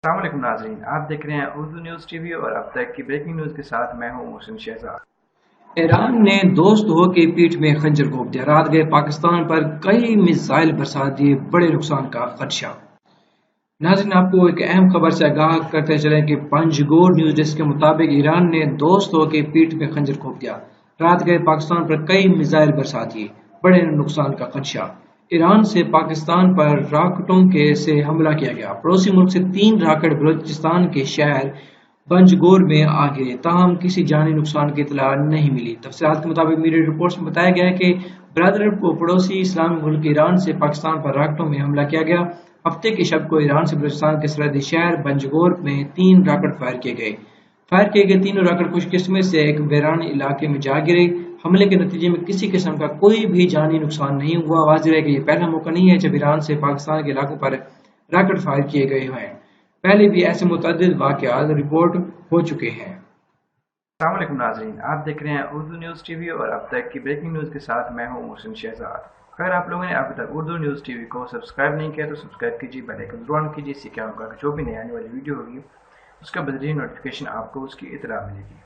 अस्सलाम वालेकुम नाज़रीन, आप देख रहे हैं उर्दू न्यूज़ टीवी और अब तक की ब्रेकिंग न्यूज़ के साथ मैं हूं मोहसिन शहजाद। ईरान ने दोस्त हो की पीठ में खंजर घोंप दिया। रात गए पाकिस्तान पर कई मिसाइल बरसा दिए, बड़े नुकसान का खदशा। नाज़रीन, आपको एक अहम खबर से आगाह करते चलें कि पंजगोर न्यूज डेस्क के मुताबिक ईरान ने दोस्त हो के पीठ में खंजर घोंप दिया। रात गए पाकिस्तान पर कई मिसाइल बरसा दिए, बड़े नुकसान का खदशा। ईरान से पाकिस्तान पर रॉकेटों के से हमला किया गया। पड़ोसी मुल्क से 3 रॉकेट बलूचिस्तान के शहर पंजगोर में आ गिरे, ताहम किसी जानी नुकसान की इतला नहीं मिली। तफसीलात के मुताबिक मीडिया रिपोर्ट्स में बताया गया है कि ब्रदर को पड़ोसी इस्लामी मुल्क ईरान से पाकिस्तान पर रॉकेटों में हमला किया गया। हफ्ते के शब को ईरान से बलूचिस्तान के सरहदी शहर पंजगोर में 3 रॉकेट फायर किए गए। फायर किए गए तीनों रॉकेट खुशकिस्मती से एक वीरान इलाके में जा गिरे। हमले के नतीजे में किसी किस्म का कोई भी जानी नुकसान नहीं हुआ। वाज़ेह है कि यह पहला मौका नहीं है जब ईरान से पाकिस्तान के इलाकों पर रॉकेट फायर किए गए हैं। पहले भी ऐसे मुतअद्दिद वाक़यात रिपोर्ट हो चुके हैं। अस्सलाम वालेकुम नाज़रीन, आप देख रहे हैं उर्दू न्यूज़ टीवी और अब तक की ब्रेकिंग न्यूज़ के साथ मैं हूं मोहसिन शहजाद। अगर आप लोगों ने अभी तक उर्दू न्यूज़ टीवी को सब्सक्राइब नहीं किया तो सब्सक्राइब कीजिए, बेल आइकन जरूर ऑन कीजिए। इससे क्या होगा कि जो भी नई आने वाली वीडियो होगी उसका बदरीन नोटिफिकेशन आपको उसकी इतला मिलेगी।